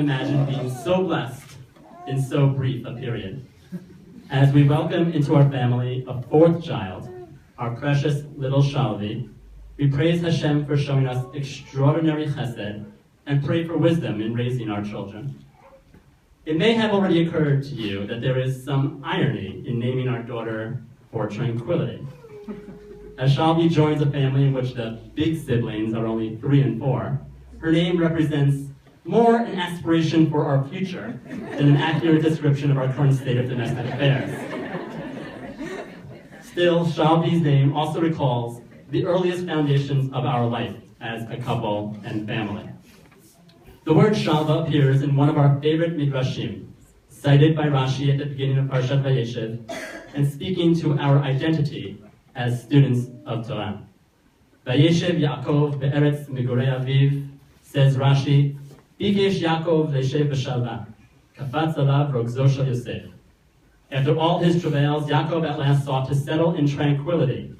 Imagine being so blessed in so brief a period. As we welcome into our family a fourth child, our precious little Shalvi, we praise Hashem for showing us extraordinary chesed and pray for wisdom in raising our children. It may have already occurred to you that there is some irony in naming our daughter for tranquility. As Shalvi joins a family in which the big siblings are only 3 and 4, her name represents more an aspiration for our future than an accurate description of our current state of domestic affairs. Still, Shalvi's name also recalls the earliest foundations of our life as a couple and family. The word Shalva appears in one of our favorite midrashim, cited by Rashi at the beginning of Parshat Vayeshev, and speaking to our identity as students of Torah. Vayeshev Yaakov be'eretz migurei aviv, says Rashi, Bigesh Yaakov le'shev b'shalva, kafatz alav rogzo shel Yosef. After all his travails, Yaakov at last sought to settle in tranquility,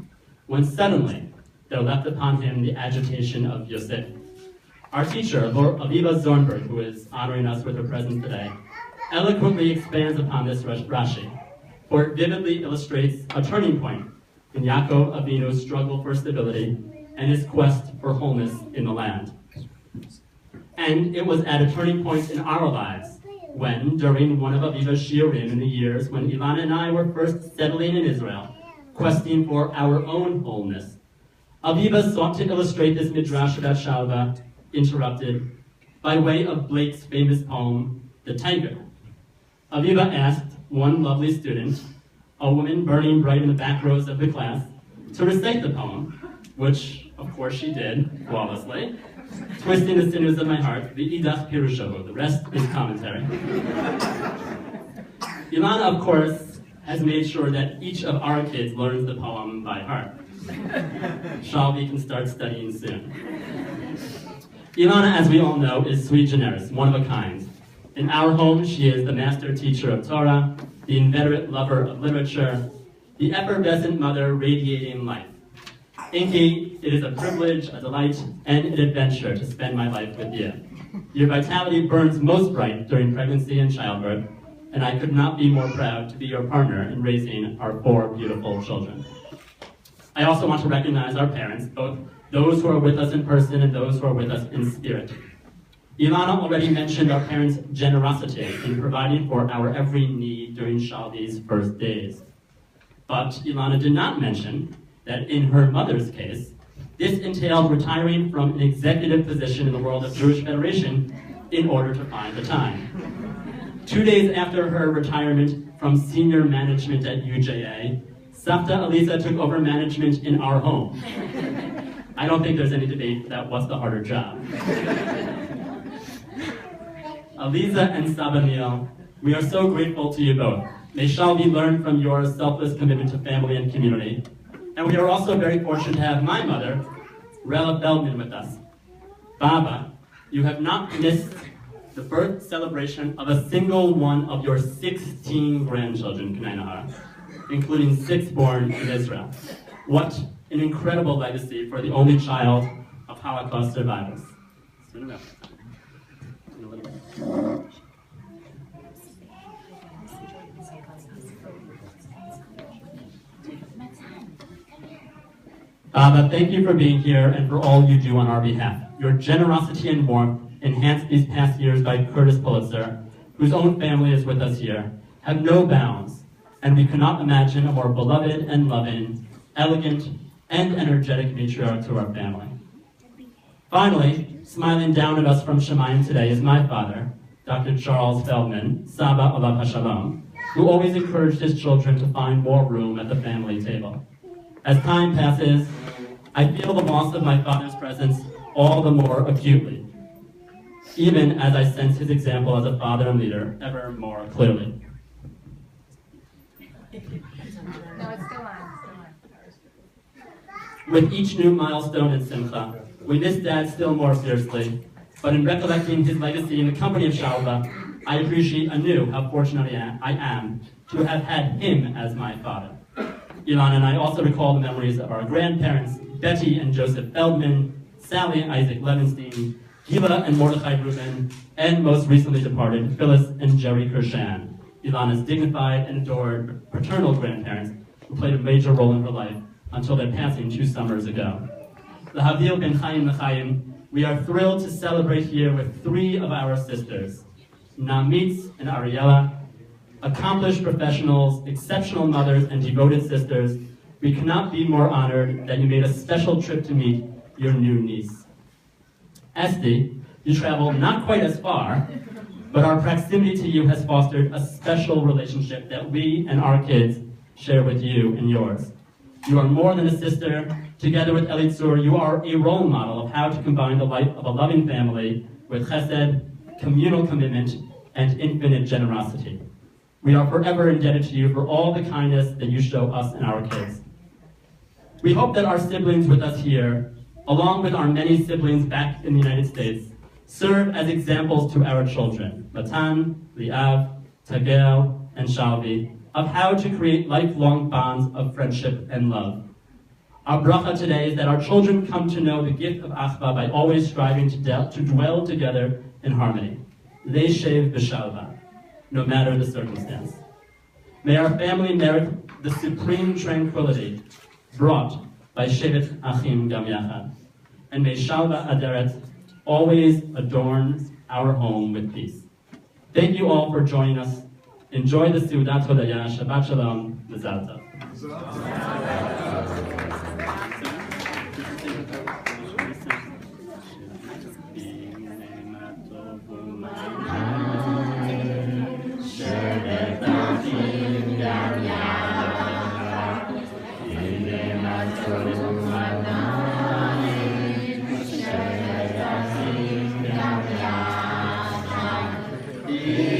when suddenly there leapt upon him the agitation of Yosef. Our teacher, Aviva Zornberg, who is honoring us with her presence today, eloquently expands upon this Rashi, for it vividly illustrates a turning point in Yaakov Avinu's struggle for stability and his quest for wholeness in the land. And it was at a turning point in our lives when, during one of Aviva's shiurim in the years when Ilana and I were first settling in Israel, questing for our own wholeness, Aviva sought to illustrate this midrash about Shalva, interrupted by way of Blake's famous poem, The Tiger. Aviva asked one lovely student, a woman burning bright in the back rows of the class, to recite the poem, which, of course, she did, flawlessly, twisting the sinews of my heart, the Idach Pirushahu, the rest is commentary. Ilana, of course, has made sure that each of our kids learns the poem by heart. Shalvi can start studying soon. Ilana, as we all know, is sui generis, one of a kind. In our home, she is the master teacher of Torah, the inveterate lover of literature, the effervescent mother radiating life. Inky, it is a privilege, a delight, and an adventure to spend my life with you. Your vitality burns most bright during pregnancy and childbirth, and I could not be more proud to be your partner in raising our 4 beautiful children. I also want to recognize our parents, both those who are with us in person and those who are with us in spirit. Ilana already mentioned our parents' generosity in providing for our every need during Shalvi's first days. But Ilana did not mention that in her mother's case, this entailed retiring from an executive position in the World of Jewish Federation in order to find the time. 2 days after her retirement from senior management at UJA, Savta Aliza took over management in our home. I don't think there's any debate that what's the harder job. Aliza and Saba Neil, we are so grateful to you both. May Shalvi learn from your selfless commitment to family and community. And we are also very fortunate to have my mother, Rella Feldman, with us. Baba, you have not missed the birth celebration of a single one of your 16 grandchildren, Kanai Nahar, including 6 born in Israel. What an incredible legacy for the only child of Holocaust survivors. Baba, thank you for being here and for all you do on our behalf. Your generosity and warmth, enhanced these past years by Curtis Pulitzer, whose own family is with us here, have no bounds, and we cannot imagine a more beloved and loving, elegant, and energetic matriarch to our family. Finally, smiling down at us from Shemayim today is my father, Dr. Charles Feldman, Saba Alav HaShalom, who always encouraged his children to find more room at the family table. As time passes, I feel the loss of my father's presence all the more acutely, even as I sense his example as a father and leader ever more clearly. No, it's still on. With each new milestone in Simcha, we miss Dad still more fiercely, but in recollecting his legacy in the company of Shalva, I appreciate anew how fortunate I am to have had him as my father. Ilana and I also recall the memories of our grandparents, Betty and Joseph Feldman, Sally and Isaac Levenstein, Gila and Mordechai Rubin, and most recently departed Phyllis and Jerry Kershan, Ilana's dignified and adored paternal grandparents who played a major role in her life until their passing 2 summers ago. Lahavdil ben Chaim Lechaim, we are thrilled to celebrate here with 3 of our sisters, Namitz and Ariella, accomplished professionals, exceptional mothers, and devoted sisters. We cannot be more honored that you made a special trip to meet your new niece. Esti, you traveled not quite as far, but our proximity to you has fostered a special relationship that we and our kids share with you and yours. You are more than a sister. Together with Elitzur, you are a role model of how to combine the life of a loving family with chesed, communal commitment, and infinite generosity. We are forever indebted to you for all the kindness that you show us and our kids. We hope that our siblings with us here, along with our many siblings back in the United States, serve as examples to our children, Matan, Liav, Tagel, and Shalvi, of how to create lifelong bonds of friendship and love. Our bracha today is that our children come to know the gift of Achva by always striving to dwell together in harmony. Leishev b'shalva, no matter the circumstance. May our family merit the supreme tranquility brought by Shevet Achim Gam Yachad, and may Shalva Aderet always adorn our home with peace. Thank you all for joining us. Enjoy the Seudat Hodaya. Shabbat Shalom. Mazal Tov. Yeah.